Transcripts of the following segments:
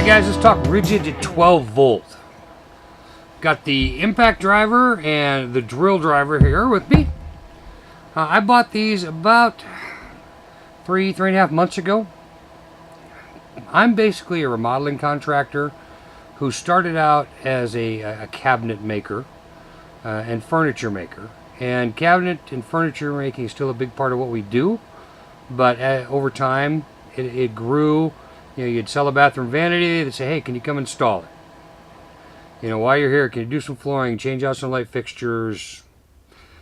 Alright guys, let's talk rigid at 12 volt. Got the impact driver and the drill driver here with me. I bought these about three and a half months ago. I'm basically a remodeling contractor who started out as a cabinet maker and furniture maker. And cabinet and furniture making is still a big part of what we do. But over time, it grew. You know, you'd sell a bathroom vanity, they'd say, hey, can you come install it? You know, while you're here, can you do some flooring, change out some light fixtures,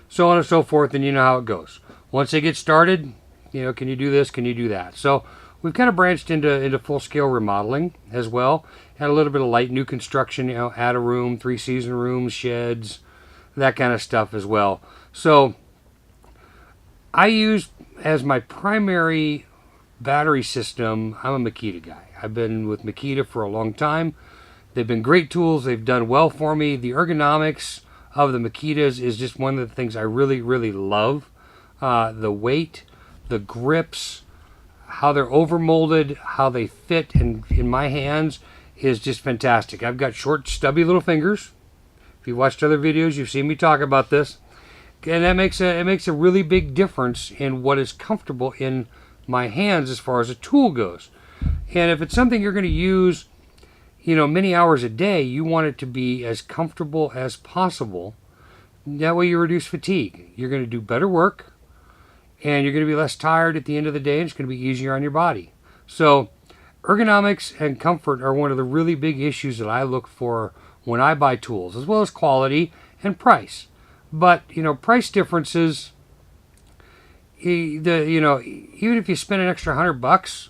so on and so forth, and you know how it goes. Once they get started, you know, can you do this, can you do that? So we've kind of branched into full-scale remodeling as well. Had a little bit of light new construction, you know, add a room, 3-season rooms, sheds, that kind of stuff as well. So I use as my primary battery system, I'm a Makita guy. I've been with Makita for a long time. They've been great tools. They've done well for me. The ergonomics of the Makitas is just one of the things I really, really love. The weight, the grips, how they're overmolded, how they fit in my hands is just fantastic. I've got short, stubby little fingers. If you watched other videos, you've seen me talk about this. And that makes a really big difference in what is comfortable in my hands as far as a tool goes. And if it's something you're going to use, you know, many hours a day, you want it to be as comfortable as possible. That way you reduce fatigue. You're going to do better work, and you're going to be less tired at the end of the day, and it's going to be easier on your body. So ergonomics and comfort are one of the really big issues that I look for when I buy tools, as well as quality and price. But, you know, price differences, even if you spend an extra $100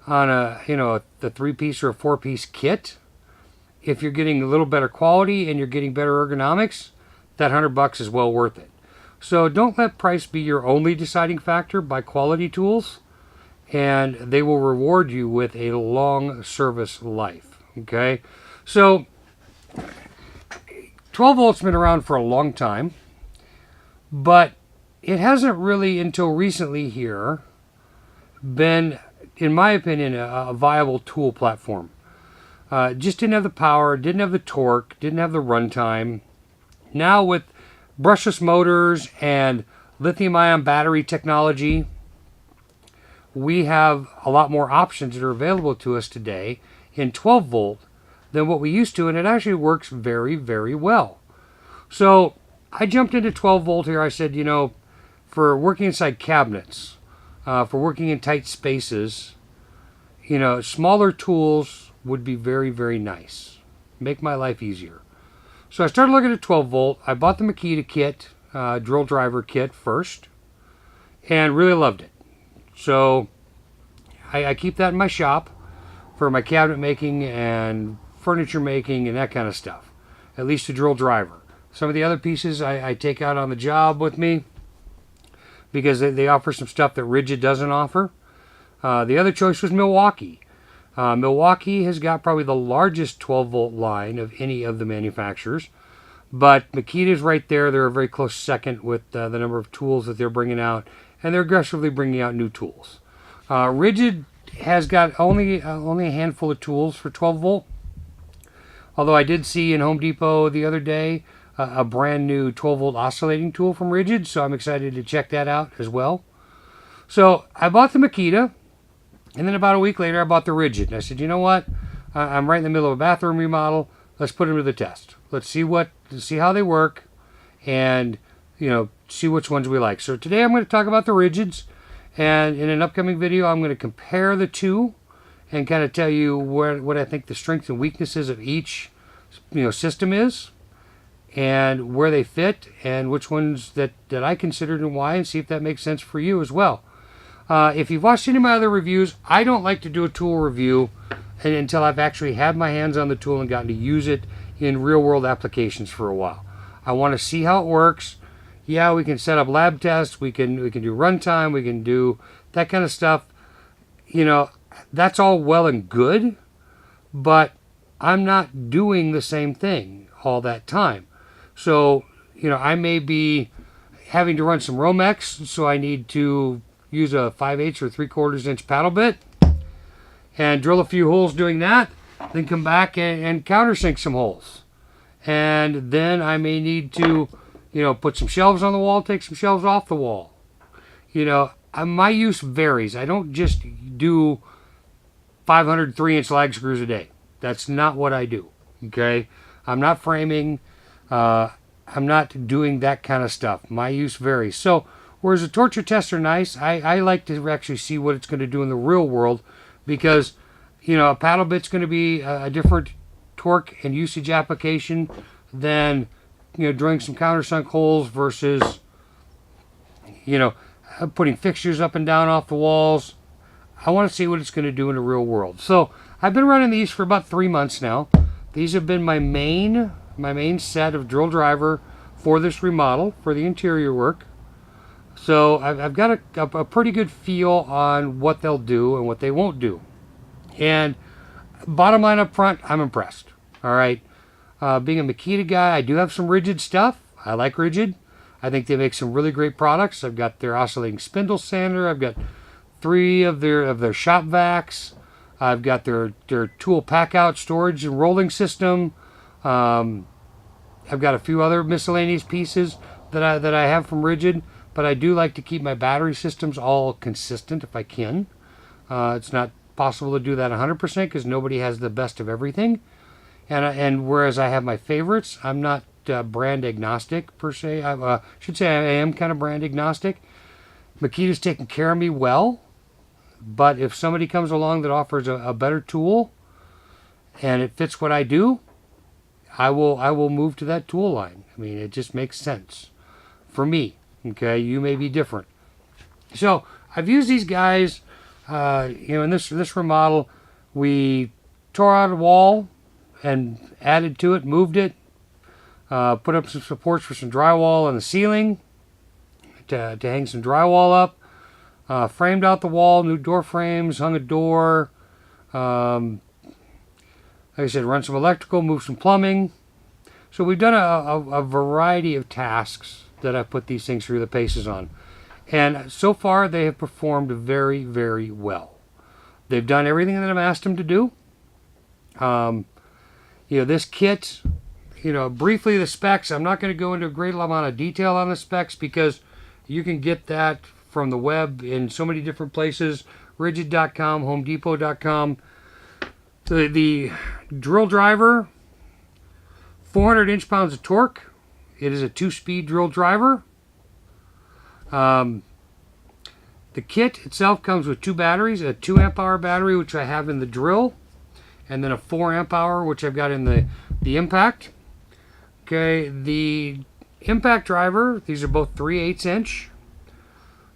on the 3-piece or a 4-piece kit, if you're getting a little better quality and you're getting better ergonomics, that $100 is well worth it. So don't let price be your only deciding factor. Buy quality tools, and they will reward you with a long service life. Okay, so 12 volt's been around for a long time, but it hasn't really, until recently here, been, in my opinion, a viable tool platform. Just didn't have the power, didn't have the torque, didn't have the runtime. Now with brushless motors and lithium-ion battery technology, we have a lot more options that are available to us today in 12 volt than what we used to, and it actually works very, very well. So I jumped into 12 volt here. I said, you know, for working inside cabinets, for working in tight spaces, you know, smaller tools would be very, very nice. Make my life easier. So I started looking at 12 volt. I bought the Makita kit, drill driver kit first, and really loved it. So I keep that in my shop for my cabinet making and furniture making and that kind of stuff. At least the drill driver. Some of the other pieces I take out on the job with me, because they offer some stuff that Rigid doesn't offer. The other choice was Milwaukee. Milwaukee has got probably the largest 12 volt line of any of the manufacturers, but Makita's right there. They're a very close second with the number of tools that they're bringing out, and they're aggressively bringing out new tools. Rigid has got only a handful of tools for 12 volt, although I did see in Home Depot the other day a brand new 12 volt oscillating tool from Rigid, so I'm excited to check that out as well. So I bought the Makita, and then about a week later I bought the Rigid. And I said, you know what? I'm right in the middle of a bathroom remodel. Let's put them to the test. Let's see how they work, and you know, see which ones we like. So today I'm going to talk about the Rigids, and in an upcoming video I'm going to compare the two and kind of tell you what I think the strengths and weaknesses of each, you know, system is, and where they fit, and which ones that I considered and why, and see if that makes sense for you as well. If you've watched any of my other reviews, I don't like to do a tool review until I've actually had my hands on the tool and gotten to use it in real-world applications for a while. I want to see how it works. Yeah, we can set up lab tests, we can do runtime, we can do that kind of stuff. You know, that's all well and good, but I'm not doing the same thing all that time. So, you know, I may be having to run some Romex, so I need to use a 5/8 or 3/4 inch paddle bit and drill a few holes doing that. then come back and countersink some holes. And then I may need to, put some shelves on the wall, take some shelves off the wall. My use varies. I don't just do 500 3-inch lag screws a day. That's not what I do. Okay? I'm not framing. I'm not doing that kind of stuff. My use varies. So, whereas the torture tests are nice, I like to actually see what it's going to do in the real world, because, a paddle bit's going to be a different torque and usage application than, drilling some countersunk holes versus, putting fixtures up and down off the walls. I want to see what it's going to do in the real world. So, I've been running these for about 3 months now. These have been my main set of drill driver for this remodel, for the interior work. So I've got a pretty good feel on what they'll do and what they won't do. And bottom line up front, I'm impressed. All right. Being a Makita guy, I do have some Rigid stuff. I like Rigid. I think they make some really great products. I've got their oscillating spindle sander. I've got 3 of their shop vacs. I've got their tool pack-out storage and rolling system. I've got a few other miscellaneous pieces that I have from Rigid, but I do like to keep my battery systems all consistent if I can. It's not possible to do that 100% because nobody has the best of everything. And whereas I have my favorites, I'm not brand agnostic per se. I should say I am kind of brand agnostic. Makita's taking care of me well, but if somebody comes along that offers a better tool and it fits what I do, I will move to that tool line. I mean, it just makes sense for me. Okay, you may be different. So I've used these guys. In this remodel, we tore out a wall and added to it, moved it, put up some supports for some drywall on the ceiling to hang some drywall up, framed out the wall, new door frames, hung a door. Like I said, run some electrical, move some plumbing. So we've done a variety of tasks that I've put these things through the paces on. And so far, they have performed very, very well. They've done everything that I've asked them to do. This kit, briefly the specs, I'm not going to go into a great amount of detail on the specs because you can get that from the web in so many different places. Rigid.com, HomeDepot.com. The drill driver, 400 inch-pounds of torque. It is a 2-speed drill driver. The kit itself comes with 2 batteries, a 2 amp hour battery, which I have in the drill, and then a 4 amp hour, which I've got in the impact. Okay, the impact driver, these are both 3/8 inch.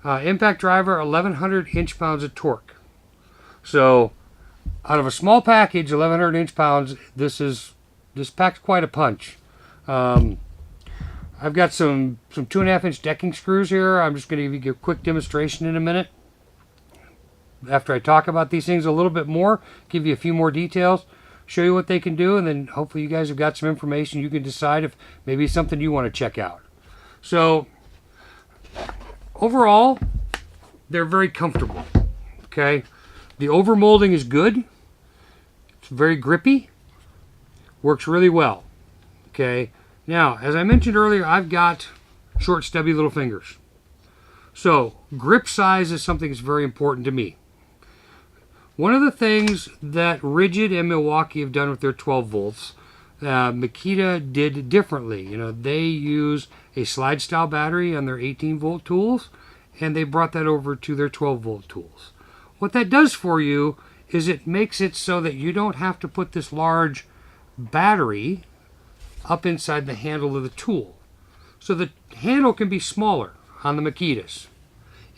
Impact driver, 1100 inch-pounds of torque. So, out of a small package, 1100 inch-pounds, this packs quite a punch. I've got some 2.5 inch decking screws here. I'm just going to give you a quick demonstration in a minute. After I talk about these things a little bit more, give you a few more details, show you what they can do, and then hopefully you guys have got some information you can decide if maybe it's something you want to check out. So, overall, they're very comfortable. Okay, the overmolding is good. It's very grippy. Works really well. Okay. Now, as I mentioned earlier, I've got short, stubby little fingers. So, grip size is something that's very important to me. One of the things that Rigid and Milwaukee have done with their 12 volts, Makita did differently. They use a slide-style battery on their 18-volt tools, and they brought that over to their 12-volt tools. What that does for you is it makes it so that you don't have to put this large battery up inside the handle of the tool. So the handle can be smaller on the Makitas.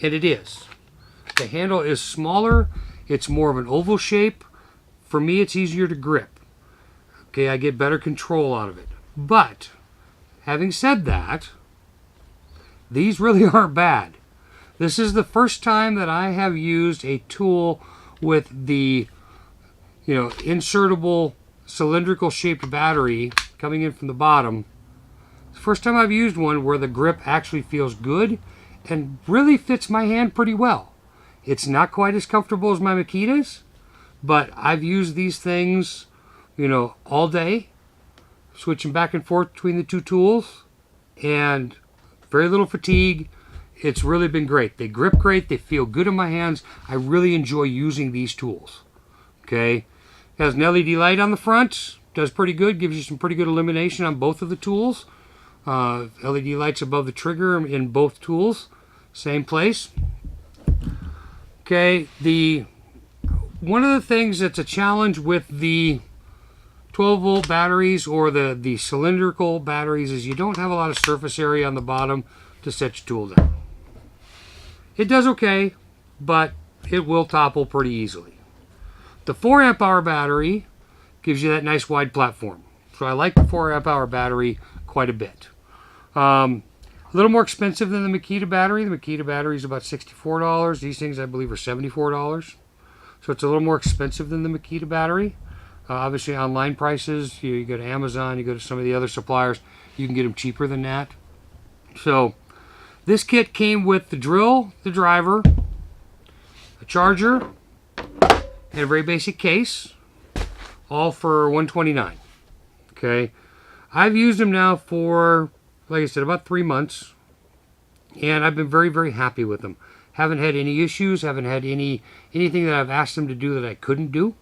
And it is. The handle is smaller. It's more of an oval shape. For me, it's easier to grip. Okay, I get better control out of it. But, having said that, these really aren't bad. This is the first time that I have used a tool with the, insertable cylindrical shaped battery coming in from the bottom. It's the first time I've used one where the grip actually feels good and really fits my hand pretty well. It's not quite as comfortable as my Makitas, but I've used these things all day, switching back and forth between the two tools, and very little fatigue. It's really been great. They grip great. They feel good in my hands. I really enjoy using these tools. Okay. It has an LED light on the front. Does pretty good. Gives you some pretty good illumination on both of the tools. LED lights above the trigger in both tools. Same place. Okay. One of the things that's a challenge with the 12-volt batteries or the cylindrical batteries is you don't have a lot of surface area on the bottom to set your tool down. It does okay, but it will topple pretty easily. The 4 amp hour battery gives you that nice wide platform. So I like the 4 amp hour battery quite a bit. A little more expensive than the Makita battery. The Makita battery is about $64. These things I believe are $74. So it's a little more expensive than the Makita battery. Obviously online prices, you go to Amazon, you go to some of the other suppliers, you can get them cheaper than that. So this kit came with the drill, the driver, a charger, and a very basic case, all for $129. Okay, I've used them now for, like I said, about 3 months, and I've been very, very happy with them. Haven't had any issues, haven't had anything that I've asked them to do that I couldn't do.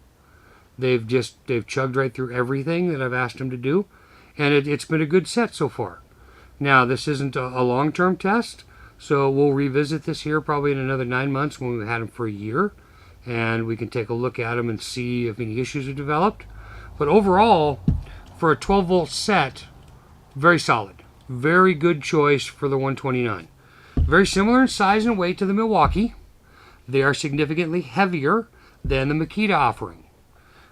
They've chugged right through everything that I've asked them to do, and it's been a good set so far. Now, this isn't a long-term test, so we'll revisit this here probably in another 9 months when we've had them for a year, and we can take a look at them and see if any issues have developed. But overall, for a 12-volt set, very solid. Very good choice for the 129. Very similar in size and weight to the Milwaukee. They are significantly heavier than the Makita offering.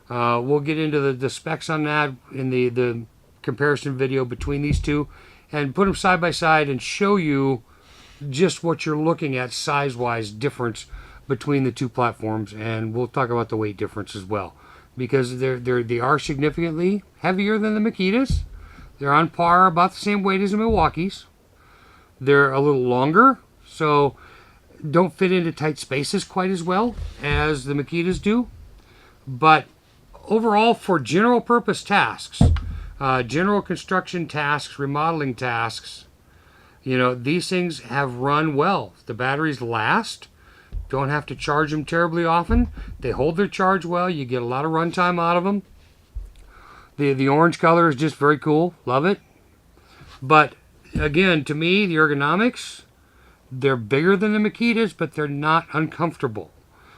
We'll get into the specs on that in the comparison video between these two and put them side by side and show you just what you're looking at size-wise difference between the two platforms, and we'll talk about the weight difference as well, because they are significantly heavier than the Makitas. They're on par, about the same weight as the Milwaukees. They're a little longer, so don't fit into tight spaces quite as well as the Makitas do. But overall, for general purpose tasks, general construction tasks, remodeling tasks, these things have run well. The batteries last. Don't have to charge them terribly often. They hold their charge well. You get a lot of runtime out of them. The orange color is just very cool. Love it. But again, to me, the ergonomics, they're bigger than the Makitas, but they're not uncomfortable.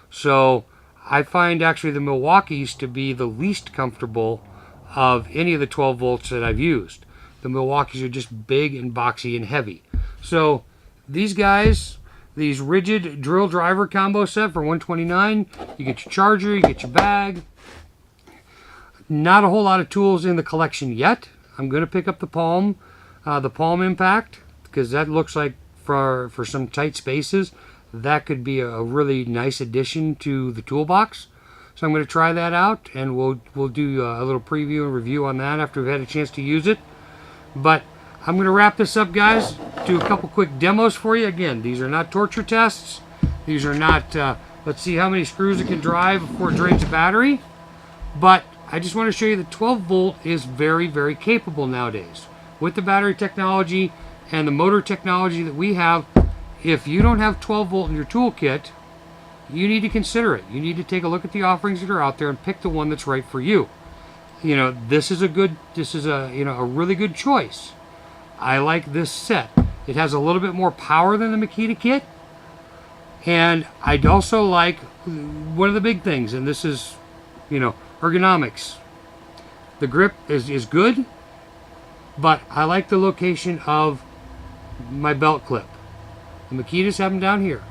So I find actually the Milwaukees to be the least comfortable of any of the 12 volts that I've used. The Milwaukees are just big and boxy and heavy. So these guys, these rigid drill driver combo set for $129, you get your charger, you get your bag. Not a whole lot of tools in the collection yet. I'm going to pick up the Palm Impact, because that looks like for some tight spaces, that could be a really nice addition to the toolbox. So I'm going to try that out, and we'll do a little preview and review on that after we've had a chance to use it. But I'm going to wrap this up, guys. Do a couple quick demos for you. Again, these are not torture tests. These are not, let's see how many screws it can drive before it drains the battery. But I just want to show you that 12 volt is very, very capable nowadays. With the battery technology and the motor technology that we have, if you don't have 12 volt in your toolkit, you need to consider it. You need to take a look at the offerings that are out there and pick the one that's right for you. This is a really good choice. I like this set. It has a little bit more power than the Makita kit. And I'd also like one of the big things, and this is, ergonomics. The grip is good, but I like the location of my belt clip. The Makitas have them down here,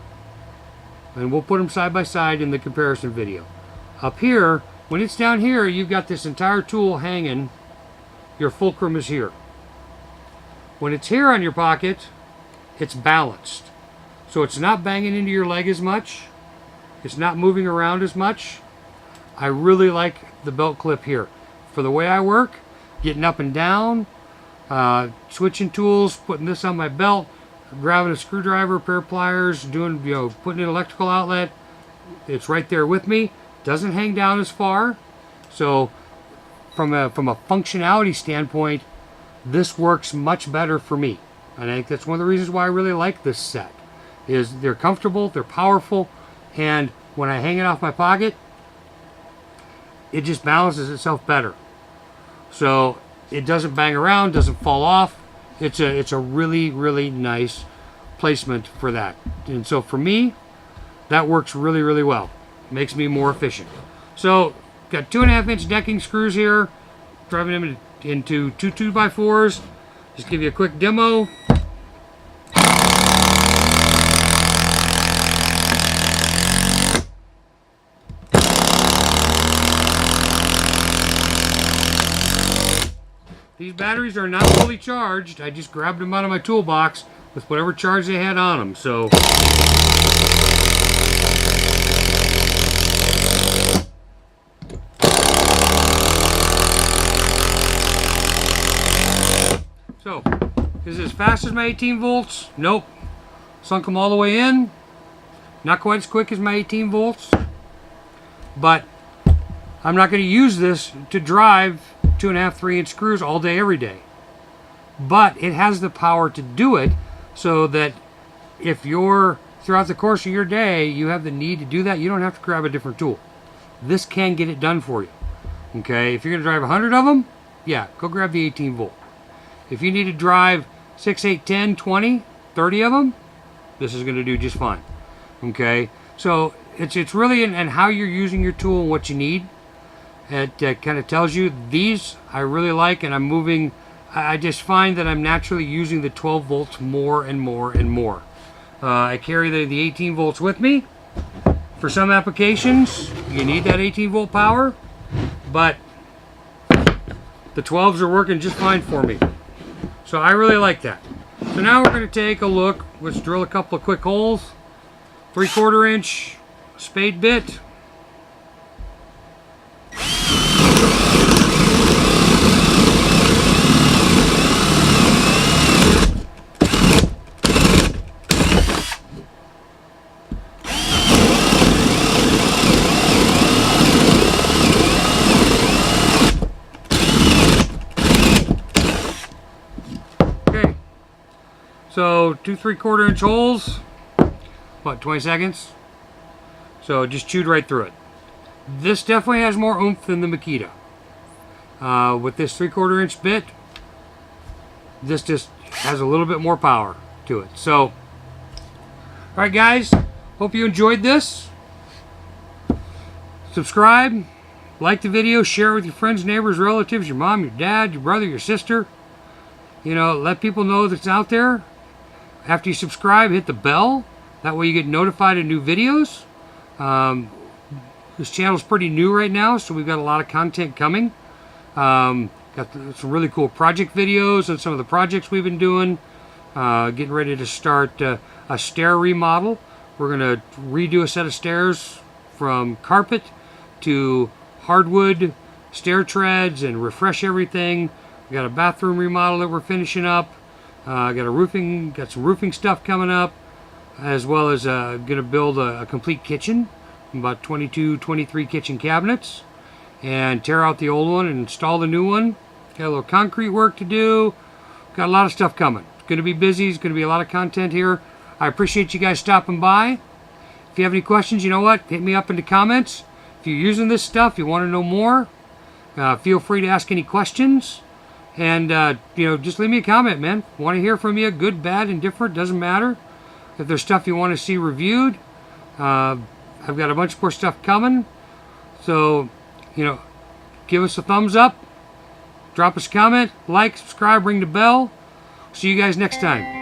and we'll put them side by side in the comparison video. Up here, when it's down here, you've got this entire tool hanging. Your fulcrum is here. When it's here on your pocket, it's balanced. So it's not banging into your leg as much. It's not moving around as much. I really like the belt clip here. For the way I work, getting up and down, switching tools, putting this on my belt, grabbing a screwdriver, pair of pliers, putting in an electrical outlet, it's right there with me. Doesn't hang down as far. So from a functionality standpoint, this works much better for me. And I think that's one of the reasons why I really like this set. Is they're comfortable, they're powerful, and when I hang it off my pocket, it just balances itself better. So it doesn't bang around, doesn't fall off. It's a really, really nice placement for that. And so for me, that works really, really well. Makes me more efficient. So got 2.5-inch decking screws here, driving them into two 2x4s. Just give you a quick demo. These batteries are not fully charged. I just grabbed them out of my toolbox with whatever charge they had on them. So is it as fast as my 18 volts? Nope. Sunk them all the way in. Not quite as quick as my 18 volts. But I'm not going to use this to drive 2.5, 3-inch screws all day, every day. But it has the power to do it, so that if you're, throughout the course of your day, you have the need to do that, you don't have to grab a different tool. This can get it done for you. Okay, if you're going to drive 100 of them, yeah, go grab the 18 volt. If you need to drive 6, 8, 10, 20, 30 of them, this is going to do just fine. Okay, so it's really in how you're using your tool and what you need. It kind of tells you. These I really like, and I'm moving. I just find that I'm naturally using the 12 volts more and more and more. I carry the 18 volts with me. For some applications, you need that 18 volt power, but the 12s are working just fine for me. So I really like that. So now we're going to take a look. Let's drill a couple of quick holes. 3/4 inch spade bit. So 2 3/4 inch holes, what, 20 seconds? So it just chewed right through it. This definitely has more oomph than the Makita. With this 3/4 inch bit, this just has a little bit more power to it. So, alright guys, hope you enjoyed this. Subscribe, like the video, share it with your friends, neighbors, relatives, your mom, your dad, your brother, your sister. You know, let people know that it's out there. After you subscribe, hit the bell. That way you get notified of new videos. This channel's pretty new right now, so we've got a lot of content coming. Got some really cool project videos on some of the projects we've been doing. Getting ready to start a stair remodel. We're going to redo a set of stairs from carpet to hardwood stair treads and refresh everything. We got a bathroom remodel that we're finishing up. Got some roofing stuff coming up, as well as going to build a complete kitchen, about 22, 23 kitchen cabinets, and tear out the old one and install the new one. Got a little concrete work to do. Got a lot of stuff coming. It's going to be busy. It's going to be a lot of content here. I appreciate you guys stopping by. If you have any questions, you know what? Hit me up in the comments. If you're using this stuff, you want to know more, feel free to ask any questions. And, you know, just leave me a comment, man. Want to hear from you, good, bad, indifferent, doesn't matter. If there's stuff you want to see reviewed, I've got a bunch more stuff coming. So, you know, give us a thumbs up, drop us a comment, like, subscribe, ring the bell. See you guys next time.